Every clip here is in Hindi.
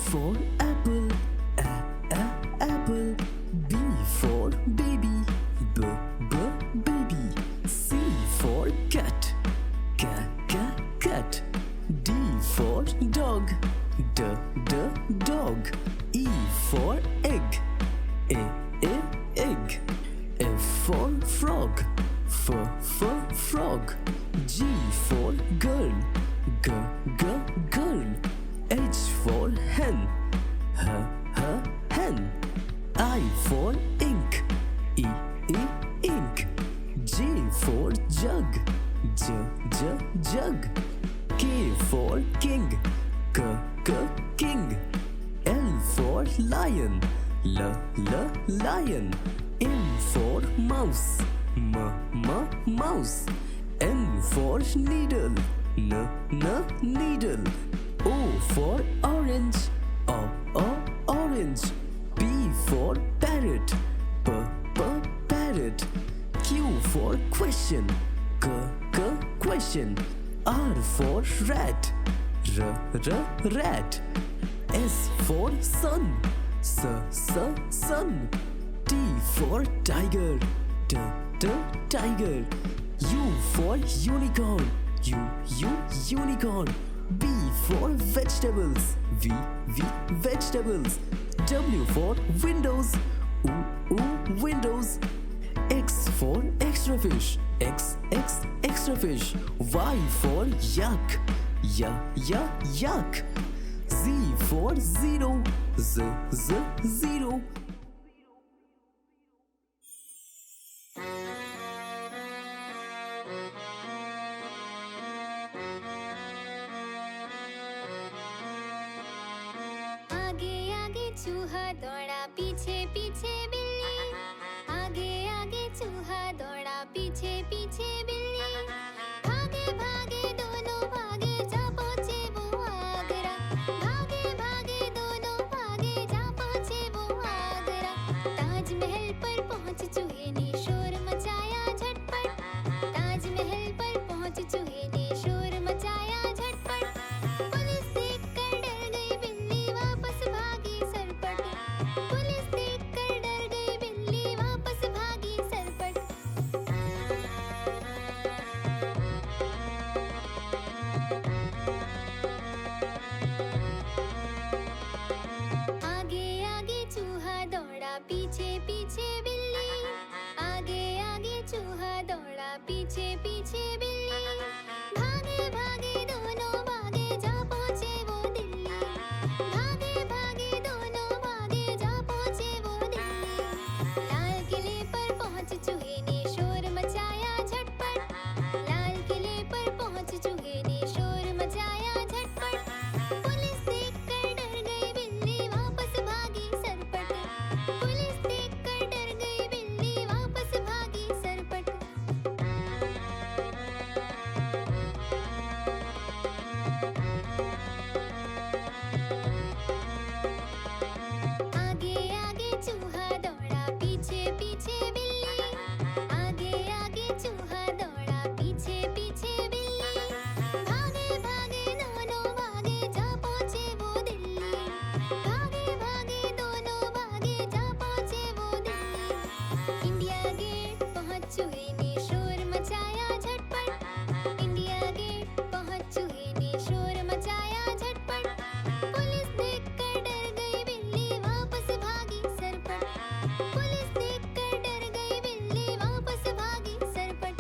for apple, apple. B for baby, baby. C for cat, cat. D for dog, dog. E for egg, egg. F for frog, frog. G for girl, girl. H for hen, hen. I for ink, ink. J for jug, jug. K for king, king. L for lion, lion. M for mouse, mouse. N for needle, needle. O for orange, orange. P for parrot, parrot. Q for question, question. R for rat, rat. S for sun, sun. T for tiger, tiger. U for unicorn, unicorn. V for vegetables, vegetables. W for windows, windows. X for extra fish, extra fish. Y for yak, yak. Z for zero, zero. चूहा दौड़ा पीछे पीछे बिल्ली, आगे आगे चूहा दौड़ा पीछे पीछे बिल्ली। भागे भागे दोनों भागे जा पहुँचे वो आगरा, भागे भागे दोनों भागे जा पहुँचे वो आगरा। ताजमहल पर पहुँच चूहे ने शोर मचाया झटपट, ताजमहल पर पहुँच चूहे ने शोर मचाया झटपट। पुलिस देखकर डर गई बिल्ली वापस भागी सरपट, पुलिस देखकर डर गई बिल्ली वापस भागी सरपट। आगे आगे चूहा दौड़ा पीछे पीछे बिल्ली, आगे आगे चूहा दौड़ा पीछे पीछे बिल्ली। भागे भागे दोनों भागे जा पहुँचे वो दिल्ली, भागे भागे दोनों भागे जा पहुँचे वो दिल्ली। लाल किले पर पहुँच चूहे ने शोर मचाया झटपट, लाल किले पर पहुँच चूहे ने शोर मचाया झटपट। पुलिस देखकर डर गई बिल्ली वापस भागी सरपट, पुलिस देखकर डर गई बिल्ली वापस भागी सरपट। आगे आगे चूहा दौड़ा पीछे पीछे बिल्ली, आगे आगे चूहा दौड़ा पीछे पीछे बिल्ली। भागे भागे दोनों भागे जा पहुँचे वो दिल्ली, भागे भागे दोनों भागे जा पहुँचे वो दिल्ली। इंडिया गेट पहुँच चूहे ने शोर मचाया झटपट, इंडिया गेट पहुँच चूहे ने शोर मचाया झटपट। पुलिस देखकर डर गई बिल्ली वापस भागी सरपट, पुलिस देखकर डर गई बिल्ली वापस भागी सरपट।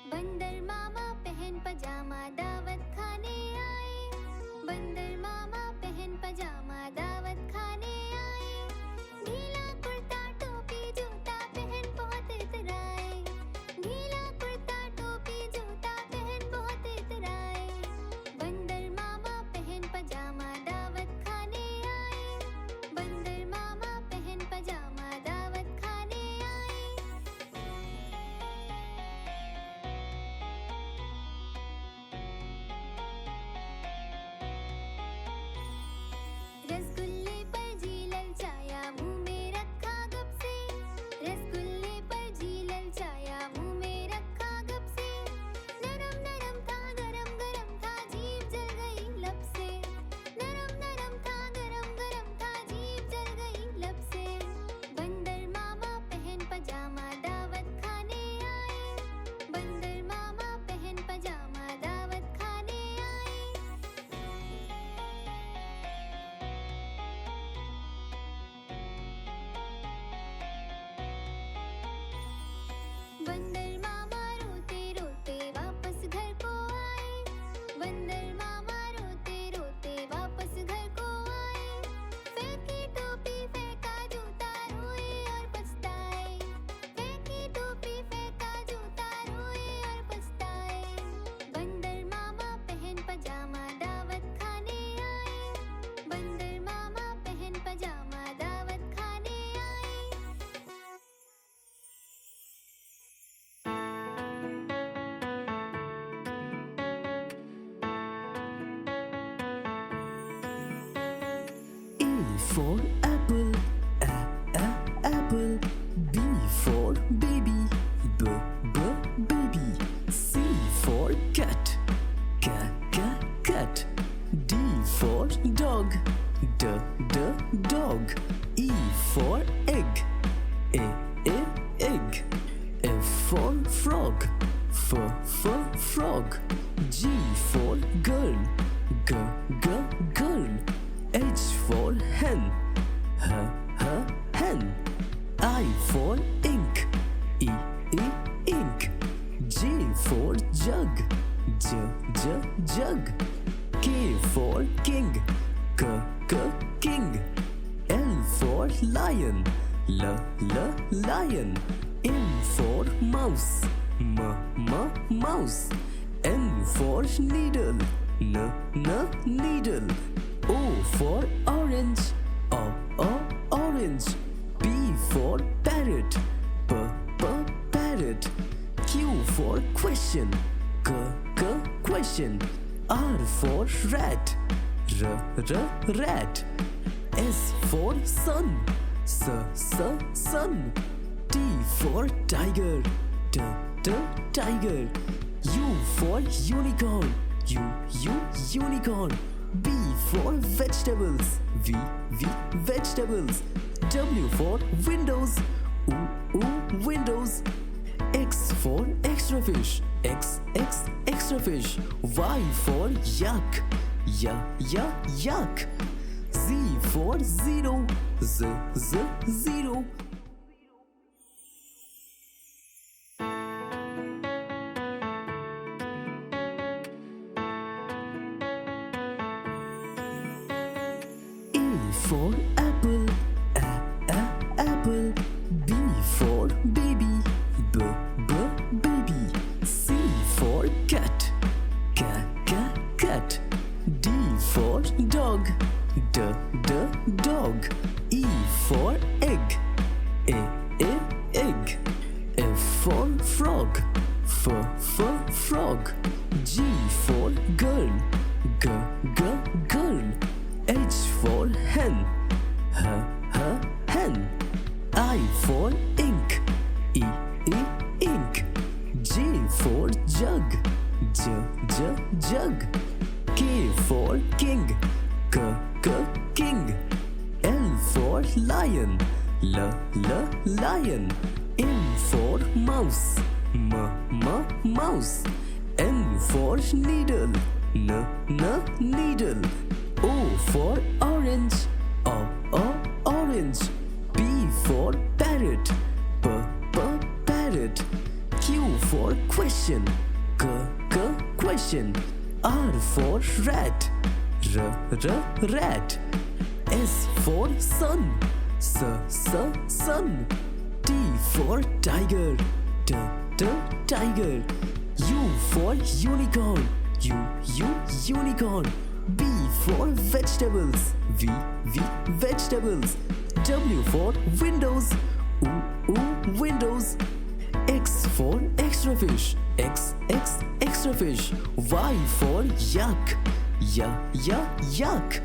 बंदर मामा पहन पजामा दावत खाने आए, बंदर मामा पहन पजामा दावत खाने आए। ढीला कुर्ता टोपी जूता पहन बहुत इतराए, ढीला कुर्ता टोपी जूता पहन बहुत इतराए। बंदर मामा पहन पजामा दावत खाने आए, बंदर मामा पहन पजामा दावत खाने रसगुल्ले पर जी ललचाया, मुंह में रखा गप से। रसगुल्ले पर जी ललचाया, मुंह में रखा गप से। नरम नरम था, गरम गरम था, जीभ जल गई लब से। नरम नरम था, गरम गरम था, जीभ जल गई लब से। बंदर मामा पहन पजामा दावत खाने आए। बंदर मामा पहन पजामा दावत खाने आए। बंदर मामा रोते रोते वापस घर को आए। बंदर मामा रोते रोते वापस घर को आए। फेंकी टोपी फेंका जूता, रोए और पछताए। फेंकी टोपी फेंका जूता, रोए और पछताए। बंदर मामा पहन पजामा दावत खाने आए। बंदर मामा पहन पजामा दावत खाने आए। A for apple, apple. B for baby, baby. C for cat, cat. D for dog, dog. E for egg, egg. F for frog, frog. G for girl, girl. H for hen, hen. I for ink, ink. J for jug, jug. K for king, king. L for lion, lion. M for mouse, mouse. N for needle, needle. O for orange, orange. P for parrot, parrot. Q for question, question. R for rat, rat. S for sun, sun. T for tiger, tiger. U for unicorn, unicorn. B for vegetables, vegetables. W for windows, windows. X for extra fish, extra fish. Y for yak, yak. Z for zero, zero. A for apple, apple. B for baby, baby. C for cat, cat. D for dog, dog. E for egg, egg. F for frog, frog. G for girl, girl. H for hen, hen. I for ink, ink. J for jug, jug. K for king, king. L for lion, lion. M for mouse, mouse. N for needle, needle. O for orange, orange. P for parrot, parrot. Q for question, question. R for rat, rat. S for sun, sun. T for tiger, tiger. U for unicorn, unicorn. B for vegetables, vegetables. W for windows, windows. X for extra fish, extra fish. Y for yak, yak.